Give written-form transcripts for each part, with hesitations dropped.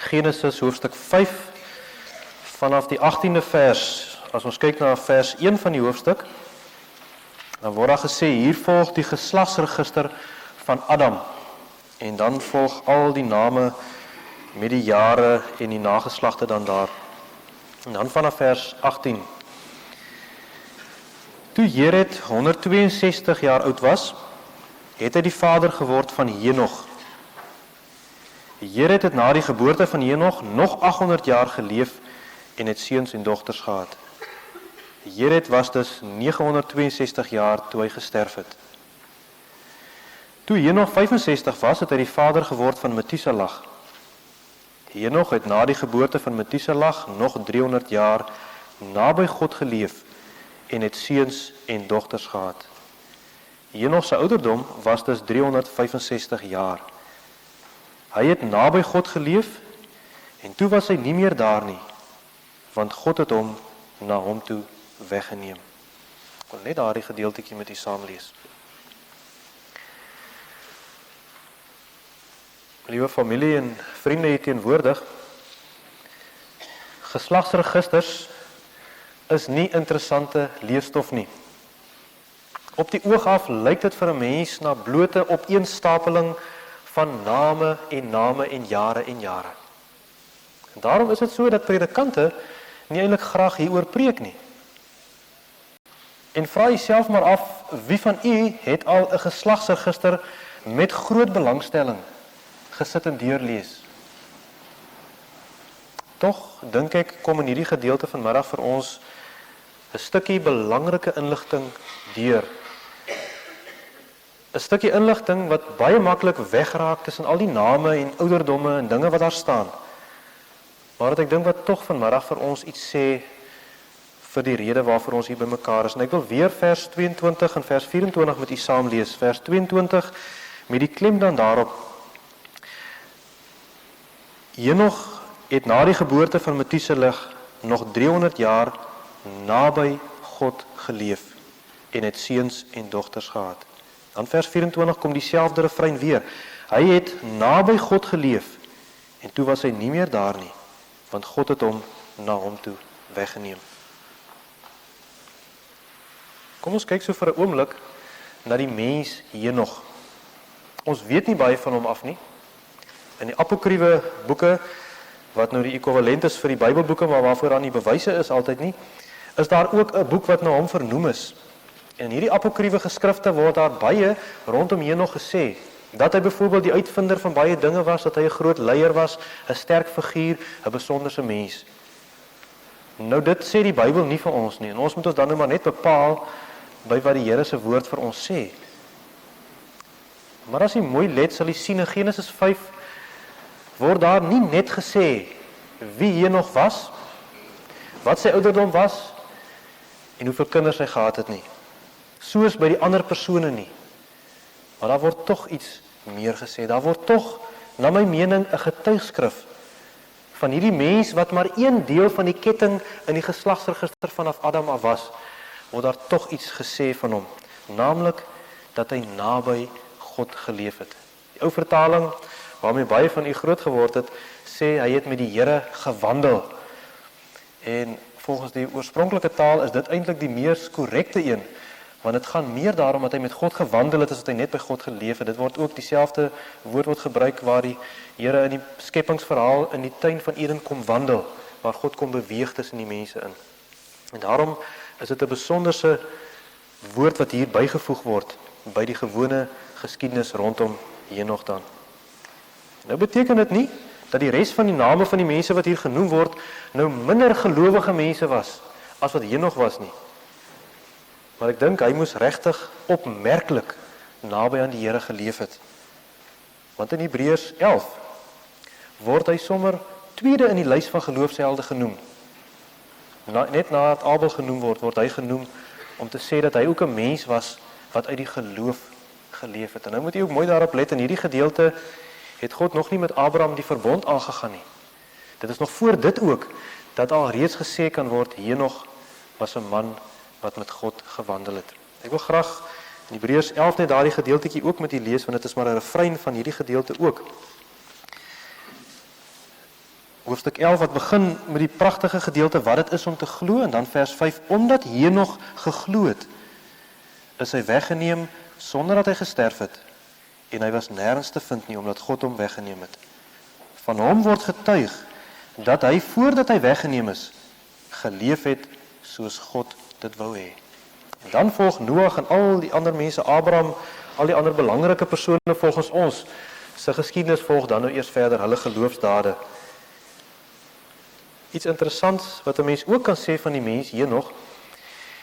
Genesis hoofstuk 5 vanaf die 18de vers. As ons kyk na vers 1 van die hoofstuk, dan word daar gesê, hier volg die geslagsregister van Adam. En dan volg al die name met die jare en die nageslagte dan daar. En dan vanaf vers 18. Toe Jered 162 jaar oud was, het hy die vader geword van Henog. Jered het na die geboorte van Henog nog 800 jaar geleef en het seuns en dogters gehad. Jered was dus 962 jaar toe hy gesterf het. Toe Henog 65 was, het hy die vader geword van Methuselah. Henog het na die geboorte van Methuselah nog 300 jaar naby God geleef en het seuns en dogters gehad. Henog se ouderdom was dus 365 jaar. Hy het naby God geleef en toe was hy nie meer daar nie, want God het hom na hom toe weggeneem. Ek wil net daardie gedeeltjie met u saam lees. Liewe familie en vriende hier teenwoordig, geslagsregisters is nie interessante leesstof nie. Op die oog af lyk dit vir 'n mens na blote opeenstapeling van name en jare en jare. En daarom is dit so dat predikante nie eintlik graag hieroor preek nie. En vra jouself maar af, wie van u het al 'n geslagsregister met groot belangstelling gesit en deurlees? Tog, dink ek, kom in hierdie gedeelte vanmiddag vir ons 'n stukkie belangrike inligting deur. 'n Stukkie inligting wat baie maklik wegraak tussen al die name en ouderdomme en dinge wat daar staan. Maar wat ek dink wat tog vanmiddag vir ons iets sê vir die rede waarvoor ons hier bymekaar is. En ek wil weer vers 22 en vers 24 met u saam lees. Vers 22 met die klem dan daarop. Henog het na die geboorte van Methuselah nog 300 jaar naby God geleef en het seuns en dogters gehad. Dan vers 24 kom dieselfde refrein weer. Hy het naby God geleef en toe was hy nie meer daar nie, want God het hom na hom toe weggeneem. Kom ons kyk so vir 'n oomblik na die mens Henog. Ons weet nie baie van hom af nie. In die apokriewe boeke, wat nou die ekwivalent is vir die Bybelboeke, maar waarvoor daar nie bewyse is altyd nie, is daar ook 'n boek wat na hom vernoem is. En in hierdie apokriewe geskrifte word daar baie rondom Henog gesê, dat hy byvoorbeeld die uitvinder van baie dinge was, dat hy 'n groot leier was, 'n sterk figuur, 'n besonderse mens. Nou dit sê die Bybel nie vir ons nie, en ons moet ons dan nou maar net bepaal by wat die Here se woord vir ons sê. Maar as jy mooi let, sal jy sien in Genesis 5 word daar nie net gesê wie Henog was, wat sy ouderdom was en hoeveel kinders hy gehad het nie. Soos by die ander persone nie. Maar daar word tog iets meer gesê. Daar word tog, na my mening, 'n getuigskrif van hierdie mens wat maar een deel van die ketting in die geslagsregister vanaf Adam af was, word daar tog iets gesê van hom. Naamlik dat hy naby God geleef het. Die ou vertaling, waarmee baie van u groot geword het, sê hy het met die Here gewandel. En volgens die oorspronklike taal is dit eintlik die mees korrekte een, want dit gaan meer daarom dat hy met God gewandel het as dat hy net by God geleef het. Dit word ook dieselfde woord word gebruik waar die Here in die skepingsverhaal in die tuin van Eden kom wandel, waar God kom beweeg tussen die mense in. En daarom is dit 'n besonderse woord wat hier bygevoeg word by die gewone geskiedenis rondom Henog dan. Nou beteken dit nie dat die res van die name van die mense wat hier genoem word nou minder gelowige mense was as wat Henog was nie. Maar ek dink hy moes regtig opmerklik naby aan die Here geleef het. Want in Hebreërs 11 word hy sommer tweede in die lys van geloofshelde genoem. Net nadat Abel genoem word hy genoem om te sê dat hy ook 'n mens was wat uit die geloof geleef het. En nou moet jy ook mooi daarop let, in hierdie gedeelte het God nog nie met Abraham die verbond aangegaan nie. Dit is nog voor dit ook, dat al reeds gesê kan word, Henog was 'n man wat met God gewandel het. Ek wil graag in Hebreërs 11 net daardie gedeeltjie ook met u lees, want dit is maar 'n refrein van hierdie gedeelte ook. Hoofstuk 11 wat begin met die pragtige gedeelte wat dit is om te glo, en dan vers 5, omdat Henog geglo het, is hy weggeneem sonder dat hy gesterf het, en hy was nêrens te vind nie, omdat God hom weggeneem het. Van hom word getuig, dat hy voordat hy weggeneem is, geleef het soos God dit wou hê. En dan volg Noag en al die ander mense, Abraham, al die ander belangrike persone volgens ons, sy geskiedenis volg dan nou eers verder, hulle geloofsdade. Iets interessants wat 'n mens ook kan sê van die mens hier nog,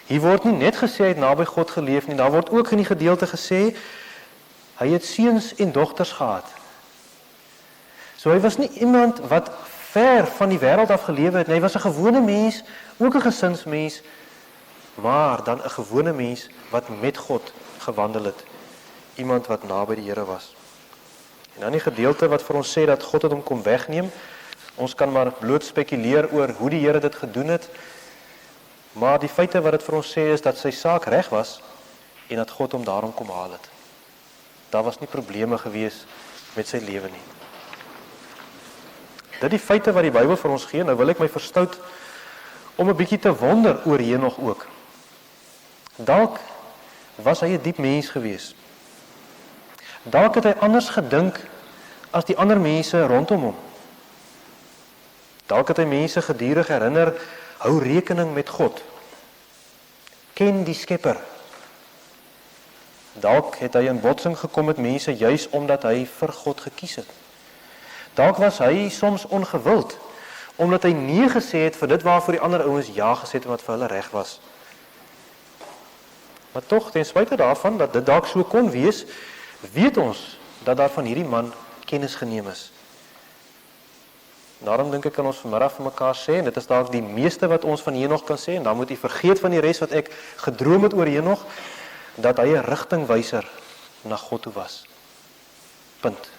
hier word nie net gesê hy het naby God geleef nie, daar word ook in die gedeelte gesê, hy het seuns en dogters gehad. So hy was nie iemand wat ver van die wêreld af gelewe het, hy was 'n gewone mens, ook 'n gesinsmens, maar dan 'n gewone mens wat met God gewandel het, iemand wat naby die Here was. En dan die gedeelte wat vir ons sê dat God het hom kom wegneem, ons kan maar bloot spekuleer oor hoe die Here dit gedoen het, maar die feite wat dit vir ons sê is dat sy saak reg was, en dat God hom daarom kom haal het. Daar was nie probleme gewees met sy lewe nie. Dit die feite wat die Bybel vir ons gee, nou wil ek my verstout om 'n bietjie te wonder oor Henog ook. Dalk was hy 'n diep mens gewees. Dalk het hy anders gedink as die ander mense rondom hom. Dalk het hy mense gedurig herinner, hou rekening met God. Ken die Skepper. Dalk het hy in botsing gekom met mense juis omdat hy vir God gekies het. Dalk was hy soms ongewild, omdat hy nee gesê het vir dit waarvoor die ander ouens ja gesê het wat vir hulle reg was. Maar tog, ten spyte daarvan dat dit dalk so kon wees, weet ons dat daar van hierdie man kennis geneem is. Daarom dink ek kan ons vanmiddag vir mekaar sê, en dit is dalk die meeste wat ons van Henog kan sê, en dan moet u vergeet van die res wat ek gedroom het oor Henog, dat hy 'n rigtingwyser na God toe was. Punt.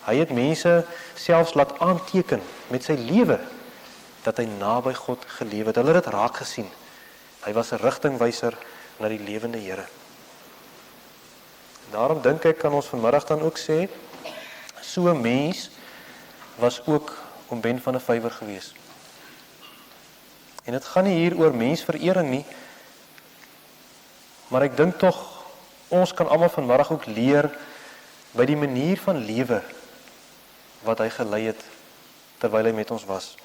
Hy het mense selfs laat aanteken met sy lewe, dat hy naby God geleef het. Hulle het dit raak gesien. Hy was 'n rigtingwyser na die lewende Here. Daarom dink ek kan ons vanmiddag dan ook sê, so 'n mens was ook oom Ben van der Vyver gewees. En dit gaan nie hier oor mensverering nie, maar ek dink tog, ons kan almal vanmiddag ook leer by die manier van lewe wat hy gelei het terwyl hy met ons was.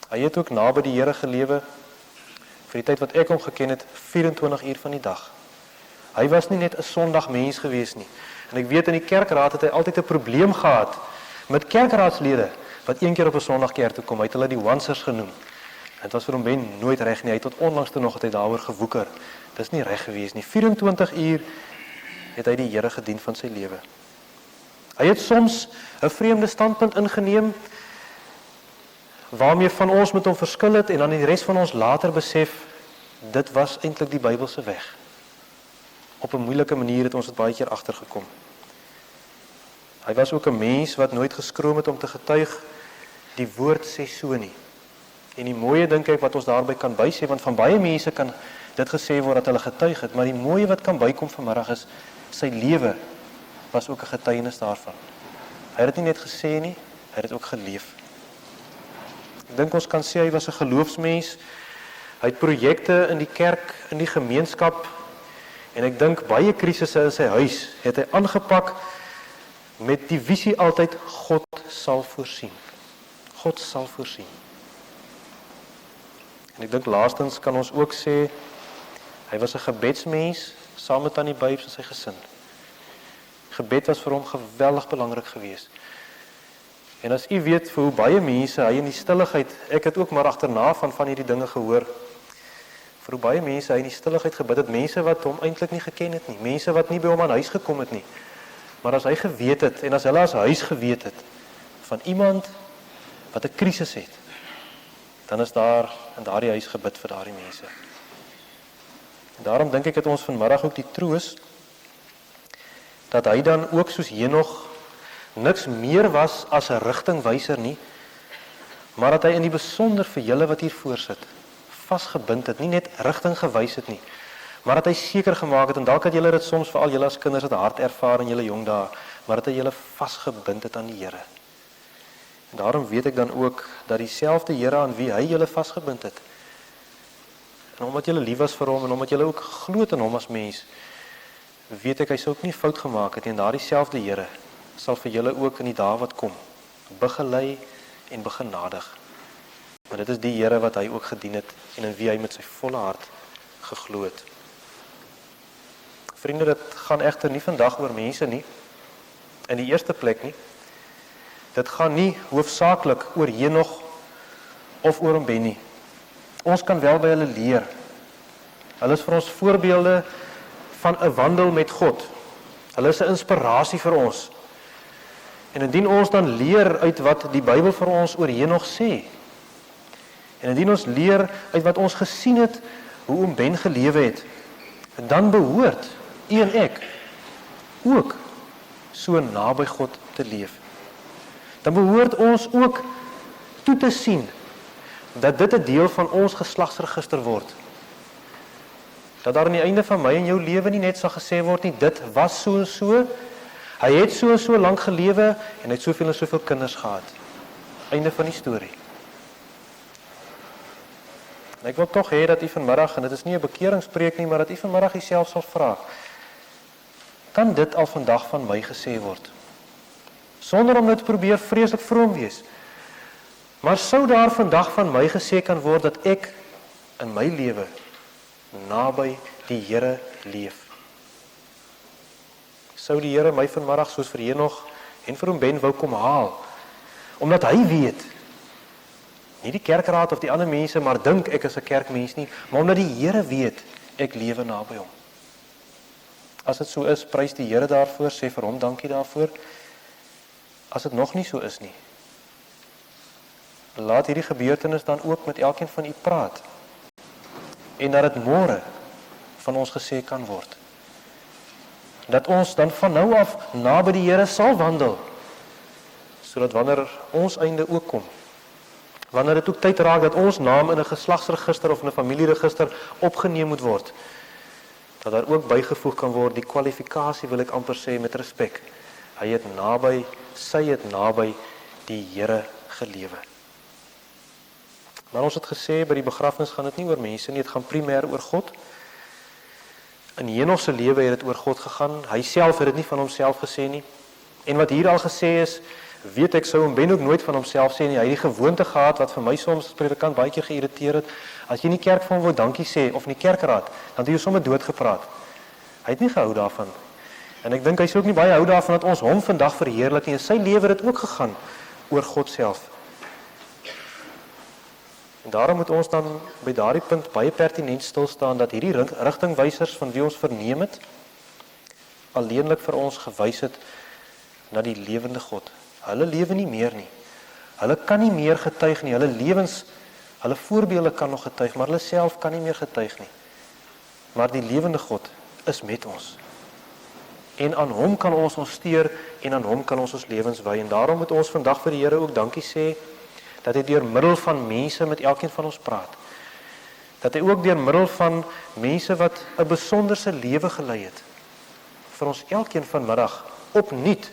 Hy het ook naby die Here gelewe vir die tyd wat ek hom geken het, 24 uur van die dag. Hy was nie net 'n Sondag mens gewees nie. En ek weet in die kerkraad het hy altyd 'n probleem gehad met kerkraadslede wat een keer op 'n Sondag kerk toe kom. Hy het hulle die wansers genoem. En dit was vir hom Ben nooit reg nie. Hy tot onlangs toe nog het hy daaroor gewoeker. Dis nie reg gewees nie. 24 uur het hy die Here gedien van sy lewe. Hy het soms 'n vreemde standpunt ingeneem waarmee van ons met hom verskil het en dan die res van ons later besef dit was eintlik die Bybelse weg. Op 'n moeilike manier het ons dit baie keer agtergekom. Hy was ook 'n mens wat nooit geskroom het om te getuig, die woord sê so nie. En die mooie dink ek wat ons daarby kan bysê, want van baie mense kan dit gesê word dat hulle getuig het, maar die mooie wat kan bykom vanmiddag is, sy lewe was ook 'n getuienis daarvan. Hy het dit nie net gesê nie, hy het dit ook geleef. Ek dink ons kan sê hy was 'n geloofsmens, hy het projekte in die kerk, in die gemeenskap, en ek dink baie krisisse in sy huis het hy aangepak met die visie altyd, God sal voorsien. God sal voorsien. En ek dink laastens kan ons ook sê, hy was 'n gebedsmens, saam met Tannie Bybs en sy gesin. Gebed was vir hom geweldig belangrik geweest. En as u weet vir hoe baie mense, hy in die stilligheid, ek het ook maar agterna van hierdie dinge gehoor, vir hoe baie mense hy in die stilligheid gebid het, mense wat hom eintlik nie geken het nie, mense wat nie by hom aan huis gekom het nie, maar as hy geweet het, en as hulle as huis geweet het, van iemand wat 'n krisis het, dan is daar in daardie huis gebid vir daardie mense. En daarom dink ek het ons vanmiddag ook die troos, dat hy dan ook soos Henog niks meer was as 'n rigtingwyser nie, maar dat hy in die besonder vir julle wat hier voorsit, vasgebind het, nie net rigting gewys het nie, maar dat hy seker gemaak het, en dalk het julle dit soms, veral julle as kinders het hard ervaar in julle jong dae, maar dat hy julle vasgebind het aan die Here. Daarom weet ek dan ook dat dieselfde Here aan wie hy julle vasgebind het, en omdat julle lief was vir hom, en omdat julle ook glo in hom as mens, weet ek hy sou ook nie fout gemaak het, en daardieselfde Here sal vir julle ook in die dae wat kom begelei en begenadig. Maar dit is die Here wat hy ook gedien het en in wie hy met sy volle hart geglo het. Vriende, dit gaan egter nie vandag oor mense nie, in die eerste plek nie. Dit gaan nie hoofsaaklik oor Henog of oor Ben nie. Ons kan wel by hulle leer. Hulle is vir ons voorbeelde van 'n wandel met God. Hulle is 'n inspirasie vir ons. En indien ons dan leer uit wat die Bybel vir ons oor Henog sê, en indien ons leer uit wat ons gesien het, hoe oom Ben gelewe het, dan behoort u en ek ook so naby God te leef. Dan behoort ons ook toe te sien dat dit 'n deel van ons geslagsregister word. Dat daar aan die einde van my en jou lewe nie net sal gesê word nie, dit was so en so, hy het so en so lank gelewe en hy het soveel en soveel kinders gehad. Einde van die storie. En ek wil tog hê dat u vanmiddag, en dit is nie 'n bekeringspreek nie, maar dat u vanmiddag jouself sal vra, kan dit al vandag van my gesê word? Sonder om dit probeer vreeslik vroom wees. Maar sou daar vandag van my gesê kan word dat ek in my lewe naby die Here leef? Sou die Here my vanmiddag soos vir Henog en vir oom Ben wou kom haal, omdat hy weet, nie die kerkraad of die ander mense maar dink ek is 'n kerkmens nie, maar omdat die Here weet ek lewe naby hom. As dit so is, prys die Here daarvoor, sê vir hom dankie daarvoor. As dit nog nie so is nie, laat hierdie gebeurtenis dan ook met elkeen van u praat, en dat dit môre van ons gesê kan word. Dat ons dan van nou af naby die Here sal wandel, sodat wanneer ons einde ook kom, wanneer dit ook tyd raak dat ons naam in 'n geslagsregister of in 'n familieregister opgeneem moet word, dat daar ook bygevoeg kan word, die kwalifikasie wil ek amper sê met respek, hy het naby, sy het naby die Here gelewe. Maar ons het gesê, by die begrafnis gaan dit nie oor mense nie, dit gaan primêr oor God. In Henog se lewe het dit oor God gegaan, hy self het dit nie van homself gesê nie. En wat hier al gesê is, weet ek, sou oom Ben ook nooit van homself sê nie, hy het die gewoonte gehad, wat vir my soms as predikant baie keer geïrriteer het, as jy nie kerk van hom wou dankie sê, of in die kerkraad, dan het jy sommer dood gepraat. Hy het nie gehou daarvan. En ek dink hy sou ook nie baie hou daarvan, dat ons hom vandag verheerlik nie, en sy lewe het ook gegaan oor God self. En daarom moet ons dan by daardie punt baie pertinent stilstaan, dat hierdie rigtingwysers van wie ons verneem het, alleenlik vir ons gewys het na die lewende God. Hulle lewe nie meer nie. Hulle kan nie meer getuig nie. Hulle lewens, hulle voorbeelde kan nog getuig, maar hulle self kan nie meer getuig nie. Maar die lewende God is met ons. En aan hom kan ons steer en aan hom kan ons lewens wy. En daarom moet ons vandag vir die Here ook dankie sê, dat hy deur middel van mense met elkeen van ons praat. Dat hy ook deur middel van mense wat 'n besonderse lewe gelei het, vir ons elkeen vanmiddag opnuut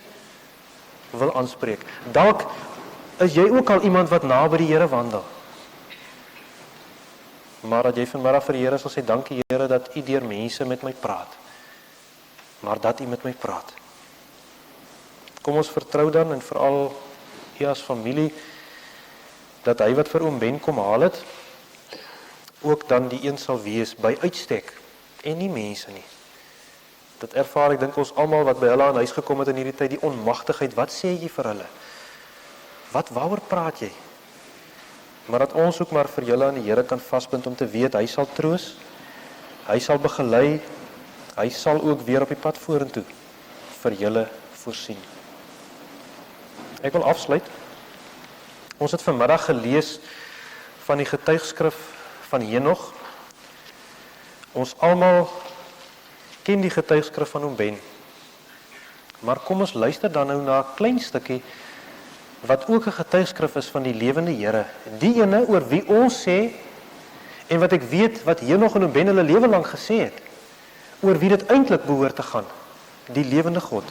wil aanspreek. Dalk is jy ook al iemand wat naby die Here wandel. Maar dat jy vanmiddag vir die Here sal sê, dankie Here dat u deur mense met my praat. Maar dat u met my praat. Kom ons vertrou dan, en veral u as familie, dat hy wat vir oom Ben kom haal het, ook dan die een sal wees by uitstek, en nie mense nie. Dit ervaar, ek dink ons almal wat by hulle aan huis gekom het in hierdie tyd, die onmagtigheid, wat sê jy vir hulle? Waaroor praat jy? Maar dat ons ook maar vir julle aan die Here kan vasbind om te weet, hy sal troos, hy sal begelei, hy sal ook weer op die pad vorentoe vir julle voorsien. Ek wil afsluit. Ons het vanmiddag gelees van die getuigskrif van Henog. Ons almal ken die getuigskrif van oom Ben. Maar kom ons luister dan nou na 'n klein stukkie wat ook 'n getuigskrif is van die lewende Here. Die ene oor wie ons sê, en wat ek weet wat Henog en oom Ben hulle lewe lank gesê het, oor wie dit eintlik behoort te gaan, die lewende God.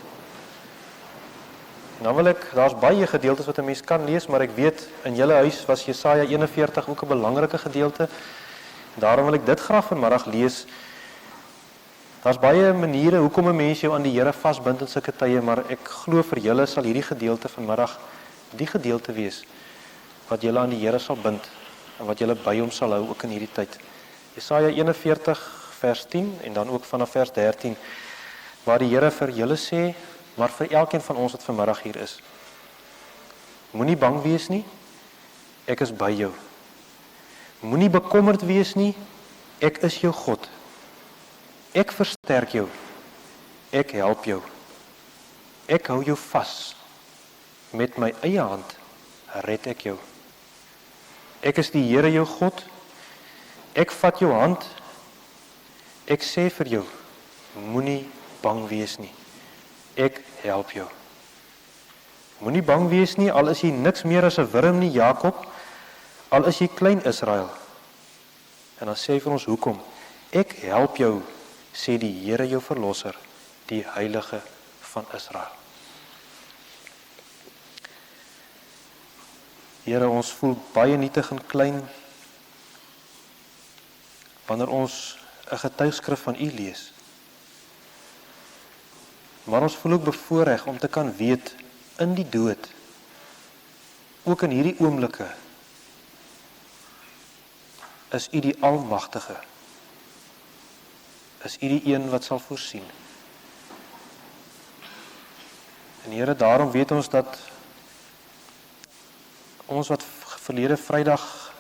Nou wil ek, daar's baie gedeeltes wat 'n mens kan lees, maar ek weet in julle huis was Jesaja 41 ook 'n belangrike gedeelte. Daarom wil ek dit graag vanmiddag lees. Daar's baie maniere hoekom 'n mens jou aan die Here vasbind in sulke tye, maar ek glo vir julle sal hierdie gedeelte vanmiddag die gedeelte wees wat julle aan die Here sal bind en wat julle by hom sal hou ook in hierdie tyd. Jesaja 41 vers 10 en dan ook vanaf vers 13 waar die Here vir julle sê, maar vir elkeen van ons wat vanmiddag hier is. Moenie bang wees nie, ek is by jou. Moenie bekommerd wees nie, ek is jou God. Ek versterk jou, ek help jou. Ek hou jou vas. Met my eie hand red ek jou. Ek is die Here jou God. Ek vat jou hand. Ek sê vir jou, moenie bang wees nie. Ek help jou. Moenie bang wees nie, al is jy niks meer as 'n wurm nie, Jakob, al is jy klein Israel. En dan sê hy vir ons hoekom. Ek help jou, sê die Here jou verlosser, die Heilige van Israel. Here, ons voel baie nietig en klein wanneer ons 'n getuigskrif van U lees. Maar ons voel ook bevoorreg om te kan weet in die dood, ook in hierdie oomblikke, is U die Almagtige. Is U die een wat sal voorsien. En Here, daarom weet ons dat ons wat verlede Vrydag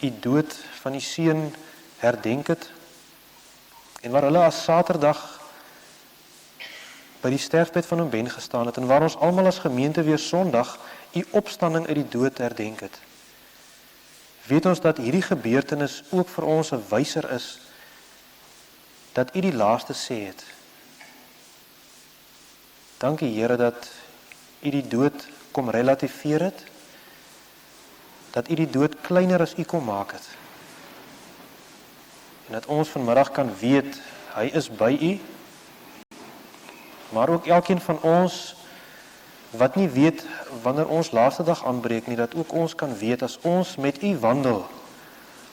U dood van U seun herdenk het, en waar hulle as Saterdag by die sterfbed van hom Ben gestaan het, en waar ons almal as gemeente weer Sondag U opstanding uit die dood herdenk het, weet ons dat hierdie gebeurtenis ook vir ons 'n wyser is, dat U die laaste sê het. Dankie Here dat U die dood kom relativeer het, dat U die dood kleiner as U kom maak het. En dat ons vanmiddag kan weet, Hy is by U, maar ook elkeen van ons wat nie weet wanneer ons laaste dag aanbreek nie, dat ook ons kan weet as ons met U wandel,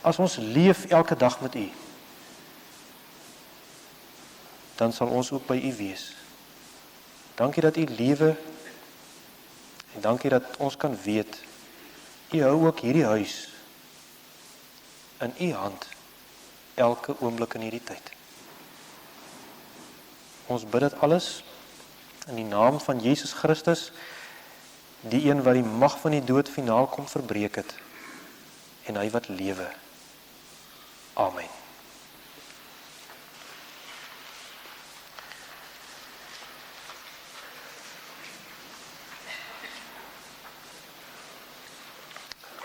as ons leef elke dag met U, dan sal ons ook by U wees. Dankie dat U lewe, en dankie dat ons kan weet, U hou ook hierdie huis in U hand, elke oomblik in hierdie tyd. Ons bid dit alles in die naam van Jesus Christus, die een wat die mag van die dood finaal kom verbreek het, en Hy wat lewe. Amen.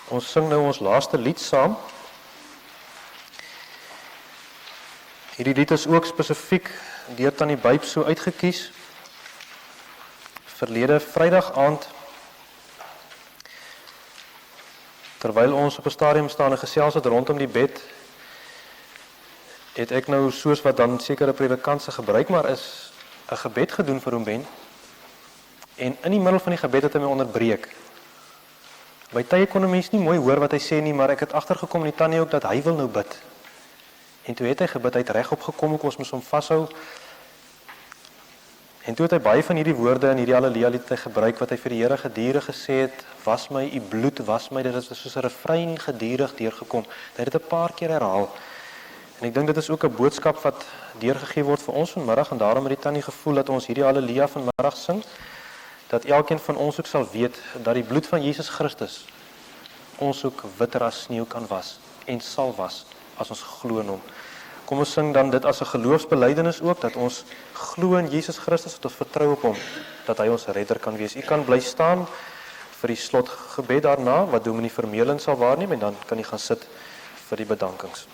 Ons sing nou ons laaste lied saam. Hierdie lied is ook spesifiek deur Tannie Byp so uitgekies. Verlede Vrydag aand, terwyl ons op 'n stadium staan en gesels het rondom die bed, het ek nou soos wat dan sekere predikante gebruik, maar is 'n gebed gedoen vir hom Ben. En in die middel van die gebed het hy my onderbreek. By tye kon 'n mens nie mooi hoor wat hy sê nie, maar ek het agtergekom in die tannie ook dat hy wil nou bid. En toe het hy gebid, hy het regop gekom, ek moes hom vashou. En toe het hy baie van hierdie woorde in hierdie Halleluja lied gebruik wat hy vir die Here gedurig gesê het, was my, U bloed was my, dit is soos 'n refrein gedurig deurgekom. Hy het dit 'n paar keer herhaal. En ek dink dit is ook 'n boodskap wat deurgegee word vir ons vanmiddag, en daarom het die tannie gevoel dat ons hierdie Halleluja vanmiddag sing, dat elkeen van ons ook sal weet dat die bloed van Jesus Christus ons ook witter as sneeu kan was en sal was as ons glo in hom. Kom ons sing dan dit as 'n geloofsbelydenis ook, dat ons glo in Jesus Christus, dat ons vertrou op hom, dat hy ons redder kan wees. U kan bly staan vir die slotgebed daarna, wat Dominee Vermeulen sal waarneem, en dan kan u gaan sit vir die bedankings.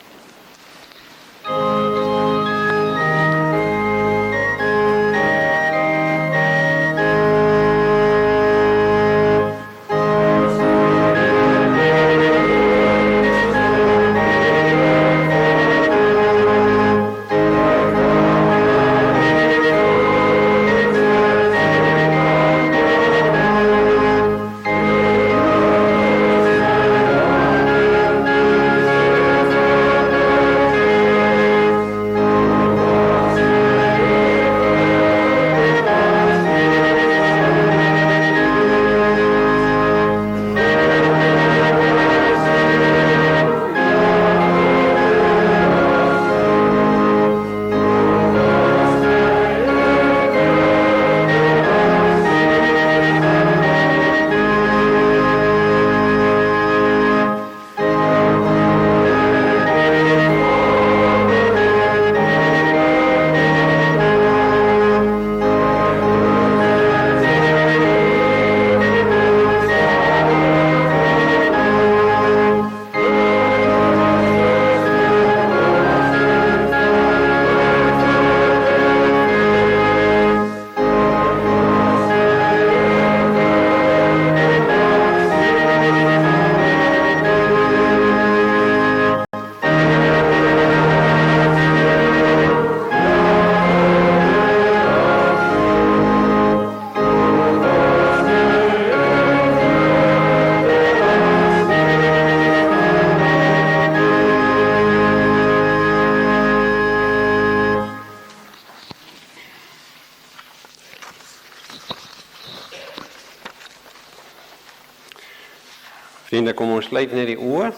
Vriende, kom ons sluit net die oë.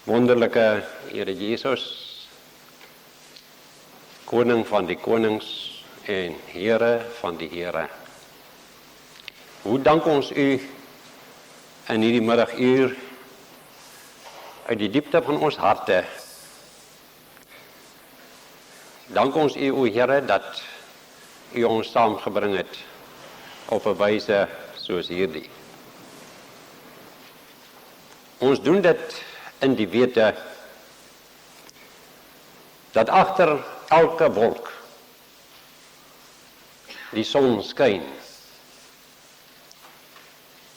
Wonderlike Here Jesus, Koning van die konings en Here van die Here. Hoe dank ons U in hierdie middaguur uit die diepte van ons harte. Dank ons U, o Here, dat U ons saamgebring het op 'n wyse soos hierdie. Ons doen dit in die wete dat agter elke wolk die son skyn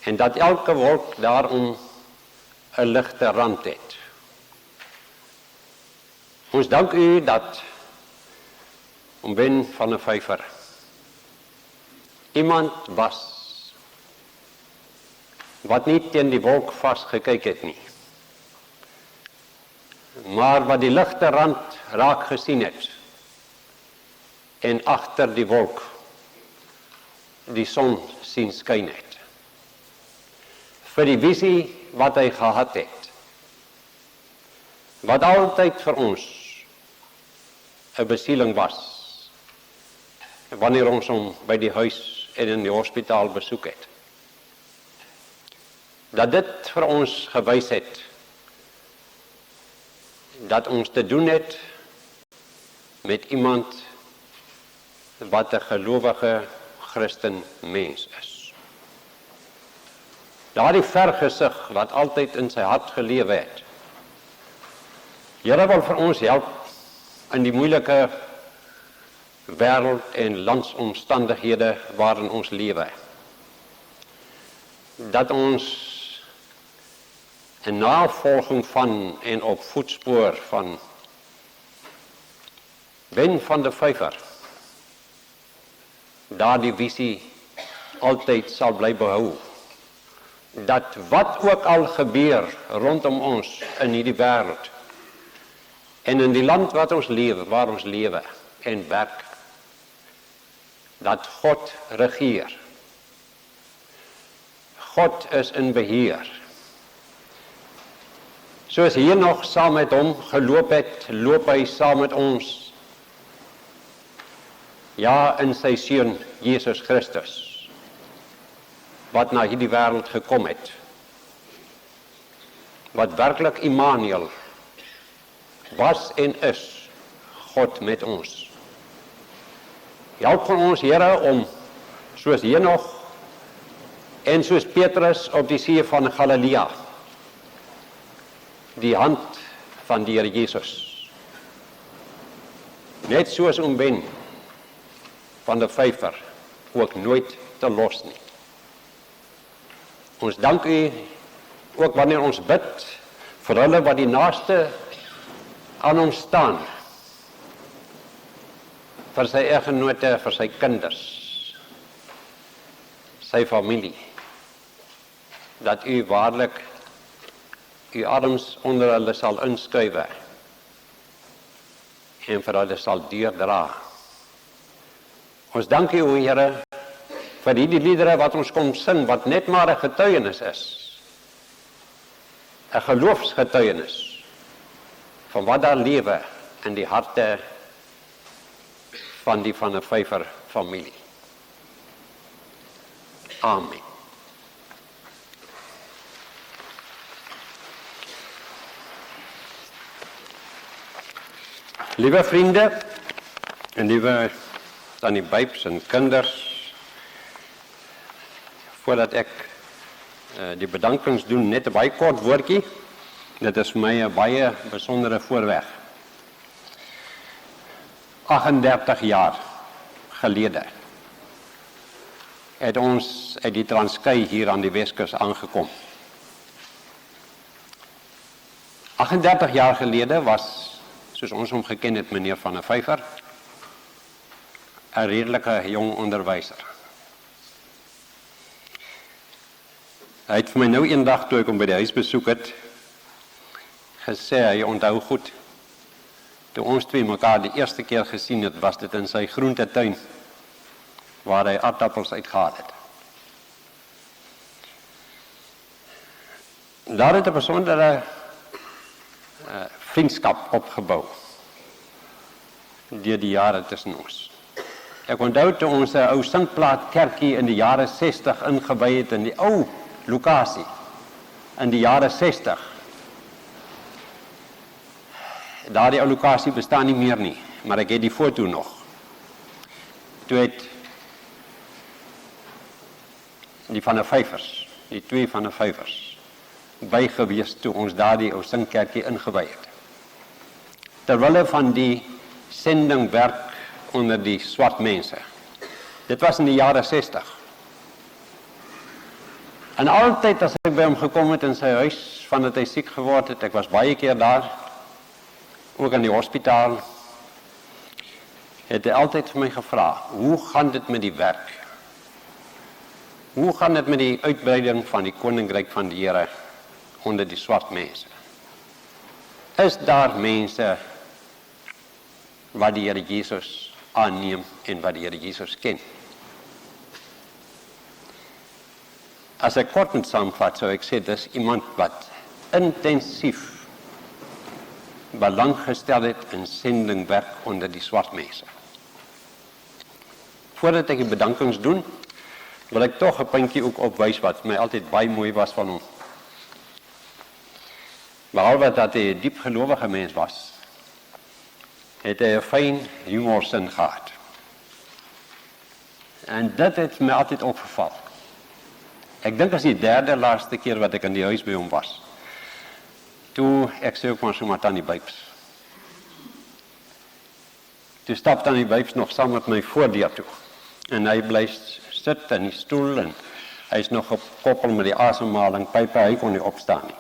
en dat elke wolk daarom 'n ligte rand het. Ons dank U dat omwen van 'n vyfer iemand was wat nie teen die wolk vasgekyk het nie, maar wat die ligte rand raak gesien het en agter die wolk die son sien skyn het. Vir die visie wat hy gehad het, wat altyd vir ons 'n besieling was, wanneer ons hom by die huis en in die hospitaal besoek het. Dat dit vir ons gewys het dat ons te doen het met iemand wat 'n gelowige Christen mens is. Daardie vergesig wat altyd in sy hart gelewe het. Here wil vir ons help in die moeilike wêreld en landsomstandighede waarin ons lewe. Dat ons in navolging van en op voetspoor van Wen van der Vyver daardie visie altyd sal bly behou. Dat wat ook al gebeur rondom ons in hierdie wêreld en in die land wat ons lewe, waar ons lewe en werk, dat God regeer. God is in beheer. Soos hier nog saam met hom geloop het, loop hy saam met ons. Ja, in sy seun Jesus Christus, wat na hierdie wêreld gekom het. Wat werklik Immanuel was en is, God met ons. Help van ons, Here, om soos Henog en soos Petrus op die see van Galilea, die hand van die Here Jesus, net soos Ben van der Vyver, ook nooit te los nie. Ons dank U, ook wanneer ons bid, vir hulle wat die naaste aan hom staan, vir sy eggenote, vir sy kinders, sy familie, dat U waarlik U arms onder hulle sal inskuiwe en vir hulle sal deurdra. Ons dank U, o Here, vir die liedere wat ons kom sing, wat net maar 'n getuienis is, 'n geloofsgetuienis van wat daar lewe in die harte van die Van der Vyver familie. Amen. Liewe vriende en liewe Tannie Bybs en kinders, voordat ek die bedankings doen, net 'n baie kort woordjie. Dit is vir my 'n baie besondere voorreg. 38 jaar gelede het ons uit die Transkei hier aan die Weskus aangekom. 38 jaar gelede was, soos ons hom geken het, meneer Van der Vyver, 'n redelike jong onderwyser. Hy het vir my nou eendag, toe ek hom by die huis besoek het, gesê, hy onthou goed, toe ons twee mekaar die eerste keer gesien het, was dit in sy groentetuin, waar hy aardappels uitgehaal het. daar het 'n besondere vriendskap opgebou deur die jare tussen ons. Ek onthou toe ons 'n ou singplaat kerkie in die jare 60 ingewy het in die ou lokasie in die jare 60. Daardie ou lokasie bestaan nie meer nie, maar ek het die foto nog. Toe het die van 'n vyfers, die twee van 'n vyfers, bygewees toe ons daardie ou singkerkie ingewy het. Terwille van die sendingwerk onder die swart mense. Dit was in die jare 60. En altyd as ek by hom gekom het in sy huis, vandat hy siek geword het, ek was baie keer daar, ook in die hospitaal, het hy altyd vir my gevra, hoe gaan dit met die werk? Hoe gaan dit met die uitbreiding van die koninkryk van die Here onder die swart mense? Is daar mense wat die Here Jesus aanneem en wat die Here Jesus ken? As ek kort moet saamvat, sou ek sê, dis iemand wat intensief belang gestel het in sendingwerk onder die swart mense. Voordat ek die bedankings doen, wil ek tog 'n puntjie ook opwys wat my altyd baie mooi was van hom. Behalwe dat hy 'n diep gelowige mens was, het hy 'n fyn humorsin gehad. En dit het my altyd opgeval. Ek dink as die derde laaste keer wat ek in die huis by hom was, toe ek sê ook maar so maar Tannie Bybs. Toe stap Tannie Bybs nog saam met my voordeur toe. En hy bly sit in die stoel en hy is nog gekoppel met die asemhaling pype, hy kon nie opstaan nie.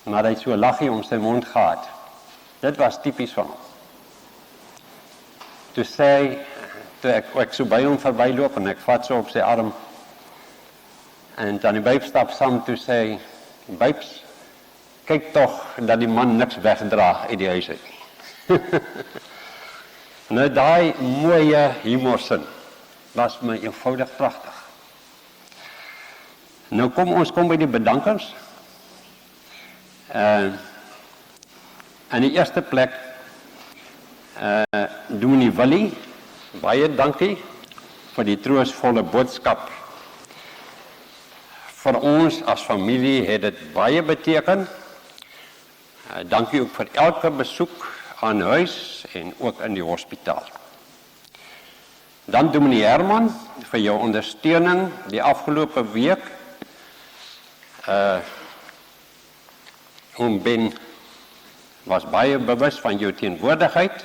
Maar hy het so 'n laggie om sy mond gehad. Dit was tipies van hom. Toe sê hy, toe ek so by hom verbyloop en ek vat so op sy arm, en Tannie Bybs stap saam, toe sê hy, Bybs, kyk tog dat die man niks wegdra uit die huis uit nie. Nou daai mooie humorsin was my eenvoudig pragtig. Nou kom by die bedankings. In die eerste plek, Dominee Willie, baie dankie vir die troostvolle boodskap. Vir ons as familie het dit baie beteken. Dankie ook vir elke besoek aan huis en ook in die hospitaal. Dan Dominee Herman, vir jou ondersteuning die afgelope week. Ben was baie bewus van jou teenwoordigheid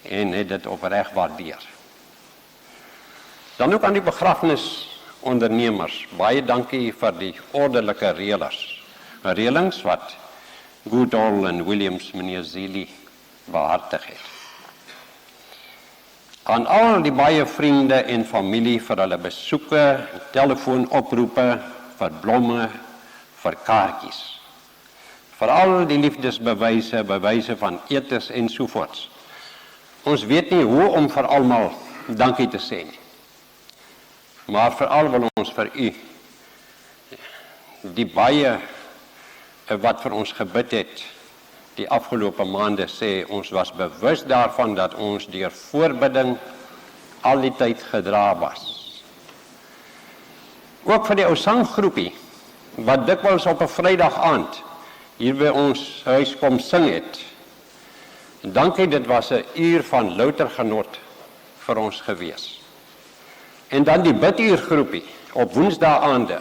en het dit opreg waardeer. Dan ook aan die begrafenisondernemers, baie dankie vir die ordelike reëlings wat Goodall en Williams meneer Zili behartig het. Aan al die baie vriende en familie vir hulle besoeke, telefoonoproepe, vir blomme, vir kaartjies. Vir al die liefdesbewyse, bewyse van etes ensovoorts. Ons weet nie hoe om vir almal dankie te sê nie. Maar veral wil ons vir u die baie wat vir ons gebid het die afgelope maande sê, ons was bewus daarvan dat ons deur voorbidding al die tyd gedra was. Ook vir die ou sanggroepie wat dikwels op 'n Vrydag aand hier by ons huis kom sing het. Dankie, dit was 'n uur van louter genot vir ons gewees. En dan die biduurgroepie op woensdaagaande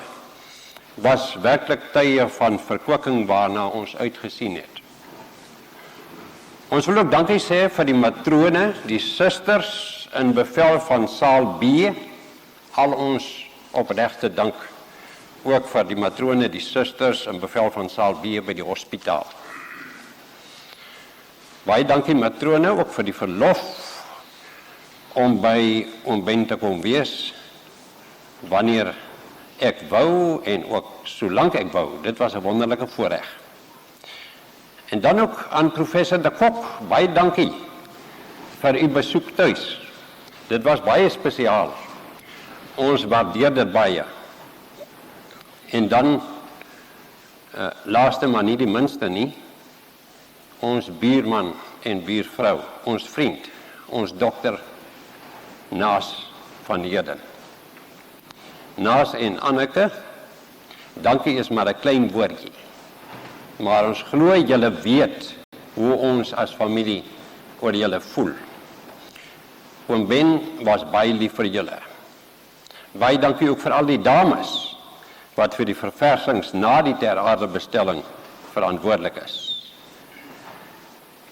was werklik tye van verkwikking waarna ons uitgesien het. Ons wil ook dankie sê vir die matrone, die susters in bevel van saal B, al ons opregte dank ook vir die matrone, die susters in bevel van saal B by die hospitaal. Baie dankie matrone ook vir die verlof om by Ben te kom wees wanneer ek wou en ook solank ek wou. Dit was 'n wonderlike voorreg. En dan ook aan professor De Kok, baie dankie vir u besoek tuis. Dit was baie spesiaal. Ons waardeer dit baie. En dan laaste maar nie die minste nie, ons buurman en buurvrou, ons vriend, ons dokter Naas van Heerden. Naas en Anneke, dankie is maar 'n klein woordjie. Maar ons glo julle weet hoe ons as familie oor julle voel. Oom Ben was baie lief vir julle. Baie dankie ook vir al die dames wat vir die verversings na die ter aarde bestelling verantwoordelik is.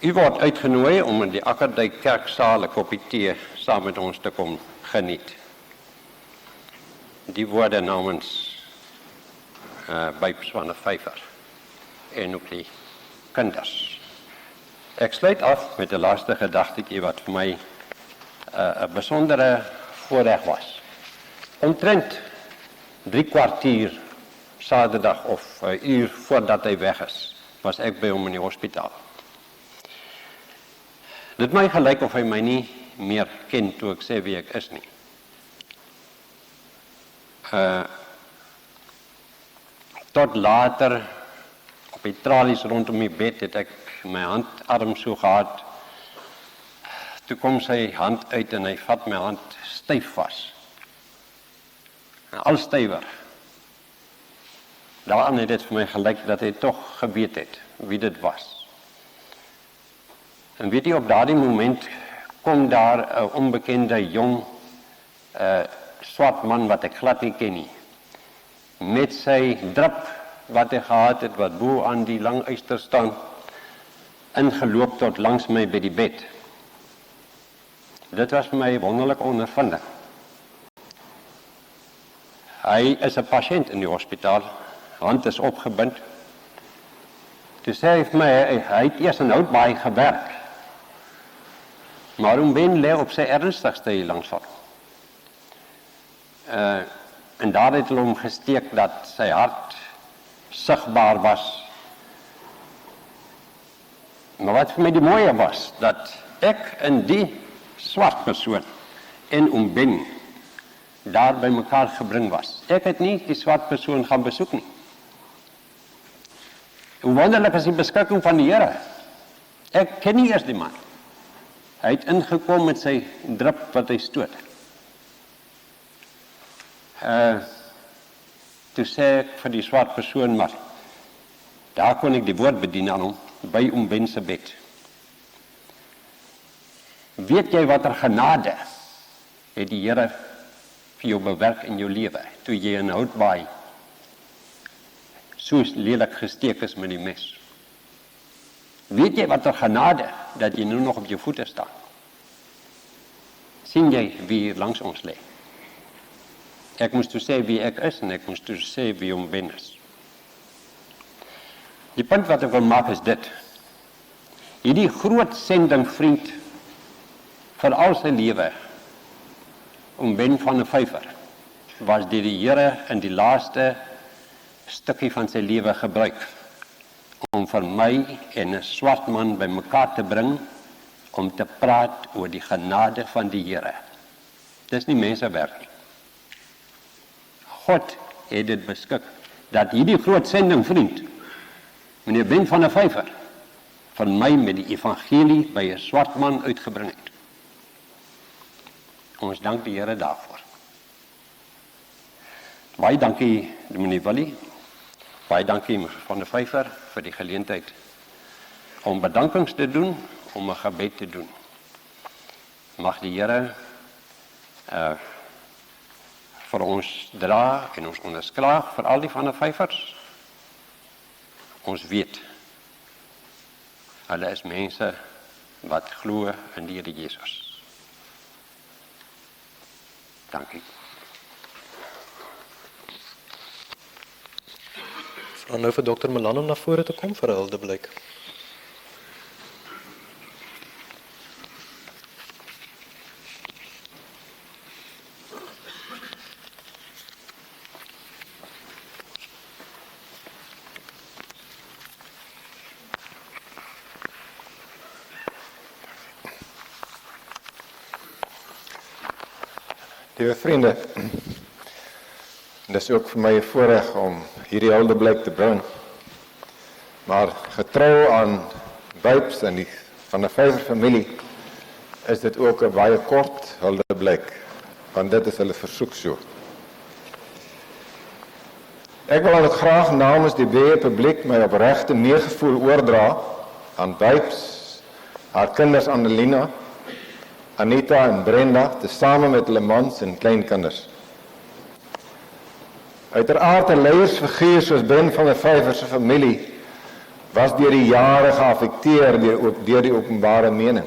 U word uitgenooi om in die Akkerdijk Kerksaal 'n koppie tee saam met ons te kom geniet. Die woorde namens Byps van 'n Vyver en ook die kinders. Ek sluit af met 'n laaste gedagtetjie wat vir my 'n besondere voorreg was. Omtrent 3 kwartier Saterdag of 'n uur voordat hy weg is, was ek by hom in die hospitaal. Dit my gelyk of hy my nie meer ken toe ek sê wie ek is nie. Tot later op die tralies rondom die bed het ek my handarm so gehad. Toe kom sy hand uit en hy vat my hand styf vas. Al stywer. Daaraan het dit vir my gelyk dat hy tog geweet het wie dit was. En weet jy, op daardie moment kom daar 'n onbekende jong swart man wat ek glad nie ken nie. Met sy drip wat hy gehad het, wat bo aan die lang yster staan, ingeloop tot langs my by die bed. Dit was vir my 'n wonderlike ondervinding. Hy is 'n pasiënt in die hospitaal, hand is opgebind. Toe sê hy vir my, hy het eers in Houtbaai gewerk. Maar oom Ben lê op sy ernstigste hier langs van. En daar het hulle hom gesteek dat sy hart sigbaar was. Maar wat vir my die mooie was, dat ek en die swart persoon en oom Ben daar by mekaar gebring was. Ek het nie die swart persoon gaan besoek nie. Hoe wonderlik is die beskikking van die Here. Ek ken nie eers die man. Hy het ingekom met sy drip wat hy stoot. Toe sê ek vir die swart persoon, maar daar kon ek die woord bedien aan hom, by oom Ben se bed. Weet jy wat genade het die Here vir jou bewerk in jou lewe, toe jy in Houtbaai so lelik gesteek is met die mes? Weet jy wat genade, dat jy nou nog op jou voete staan? Sien jy wie hier langs ons lê? Ek moes toe sê wie ek is, en ek moes toe sê wie oom Ben is. Die punt wat ek wil maak is dit. Hierdie groot sending vriend vir al sy lewe, oom Ben van 'n Vyver, was deur die Here in die laaste stukkie van sy lewe gebruik om vir my en 'n swart man by mekaar te bring om te praat oor die genade van die Here. Dis nie mensewerk nie. God het dit beskik dat hierdie groot sending vriend, meneer Ben van 'n Vyver, van my met die evangelie by 'n swart man uitgebring het. Ons dank die Here daarvoor. Baie dankie meneer Willie. Baie dankie meneer van 'n Vyver vir die geleentheid om bedankings te doen, om 'n gebed te doen. Mag die Here vir ons dra en ons onderskraag vir al die van 'n Vyvers. Ons weet, hulle is mense wat glo in die Here Jesus. Dankie. Vra nou vir dokter Malan om na vore te kom vir 'n huldeblyk. Liewe vriende, dit is ook vir my 'n voorreg om hierdie huldeblyk te bring. Maar getrou aan Wyps en die van 'n vyver familie, is dit ook 'n baie kort huldeblyk, want dit is hulle versoek so. Ek wil ook graag namens die breë publiek my opregte meegevoel oordra aan Wyps, haar kinders Annelina, Anita en Brenda, tesame met hulle mans en kleinkinders. Uiteraard 'n leiersfiguur soos Ben van der Vyver se familie was deur die jare geaffekteer deur die openbare mening.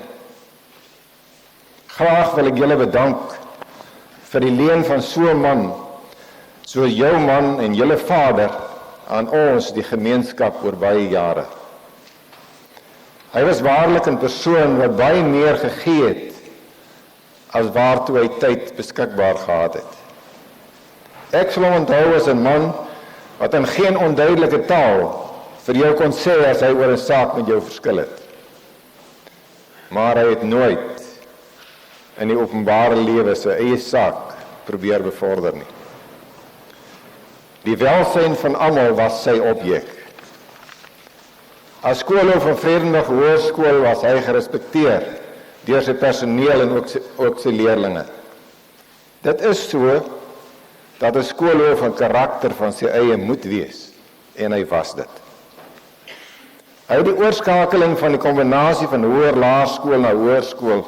Graag wil ek julle bedank vir die leen van so 'n man, soos jou man en julle vader, aan ons, die gemeenskap, oor baie jare. Hy was waarlik 'n persoon wat baie meer gegee het, as waartoe hy tyd beskikbaar gehad het. Ek sal hom onthou as 'n man, wat in geen onduidelike taal vir jou kon sê as hy oor 'n saak met jou verskil het. Maar hy het nooit in die openbare lewe sy eie saak probeer bevorder nie. Die welsyn van almal was sy objek. As skoolhoof van Vredenburg Hoërskool was hy gerespekteer deur sy personeel en ook sy leerlinge. Dit is so dat 'n skoolhoof 'n karakter van sy eie moet wees, en hy was dit. Hy het die oorskakeling van die kombinasie van hoër laerskool na hoërskool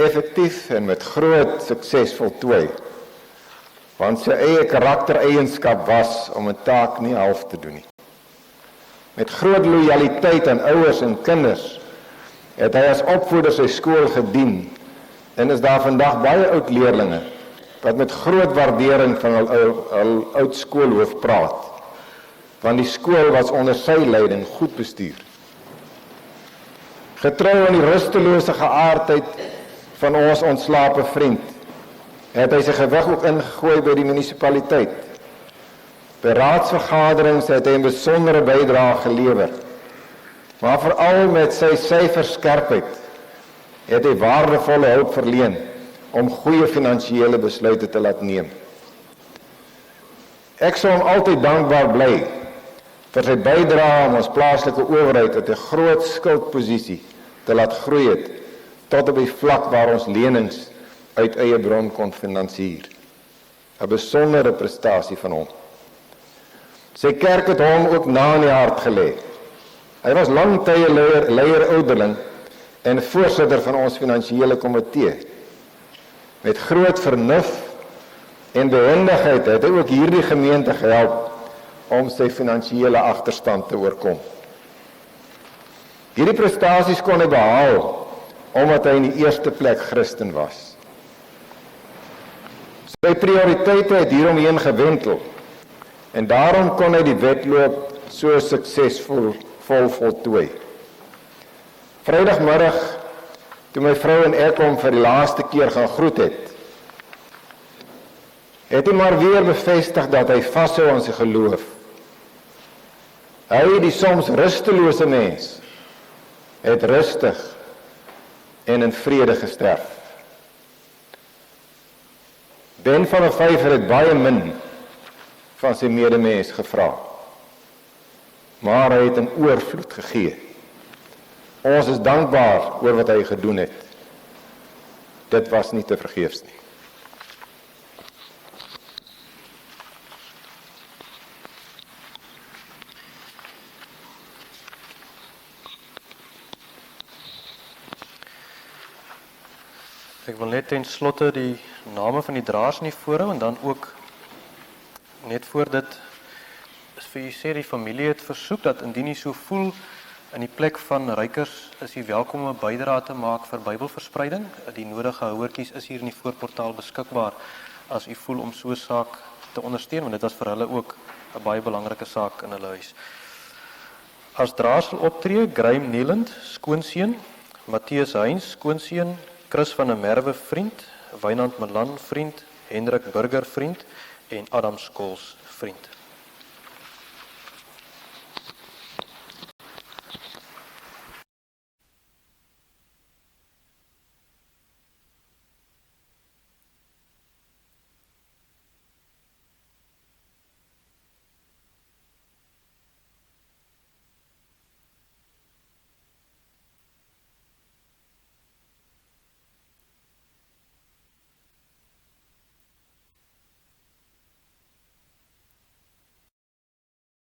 effektief en met groot sukses voltooi, want sy eie karaktereienskap was om 'n taak nie half te doen nie. Met groot lojaliteit aan ouers en kinders het hy as opvoeder sy skool gedien, en is daar vandag baie oud leerlinge wat met groot waardering van hul oud skoolhoof praat, want die skool was onder sy leiding goed bestuur. Getrou aan die rustelose geaardheid van ons ontslape vriend, het hy sy gewig ook ingegooi by die munisipaliteit. By raadsvergaderings het hy 'n besondere bydrae gelewer, maar veral met sy syferskerpheid het hy waardevolle hulp verleen om goeie finansiële besluite te laat neem. Ek sou hom altyd dankbaar bly vir sy bydrae om ons plaaslike owerheid uit 'n groot skuldposisie te laat groei het, tot op die vlak waar ons lenings uit eie bron kon finansier. 'n Besondere prestasie van hom. Sy kerk het hom ook na in die hart gelê. Hy was lang tye leier ouderling en voorsitter van ons finansiële komitee. Met groot vernuf en behendigheid het hy ook hierdie gemeente gehelp om sy finansiële agterstand te oorkom. Hierdie prestasies kon hy behaal omdat hy in die eerste plek Christen was. Sy prioriteite het hieromheen gewentel en daarom kon hy die wedloop so suksesvol voltooi. Vrydagmiddag, toe my vrou en ek hom vir die laaste keer gaan groet het hy maar weer bevestig dat hy vashou aan sy geloof. Hy, die soms rustelose mens, het rustig en in vrede gesterf. Ben van der Vyver het baie min van sy medemens gevra, maar hy het in oorvloed gegee. Ons is dankbaar oor wat hy gedoen het. Dit was nie te vergeefs nie. Ek wil net ten slotte die name van die draers nie voorhou en dan ook net voor dit is vir u sê die familie het versoek dat indien u so voel in die plek van Rykers is u welkom om 'n bydrae te maak vir Bybelverspreiding. Die nodige houertjies is hier in die voorportaal beskikbaar as u voel om so 'n saak te ondersteun, want dit was vir hulle ook 'n baie belangrike saak in hulle huis. As draers sal optree, Graeme Nieland, skoonseun, Matthias Heinz, skoonseun, Chris van der Merwe, vriend, Wynand Malan, vriend, Hendrik Burger, vriend en Adam Skols, vriend.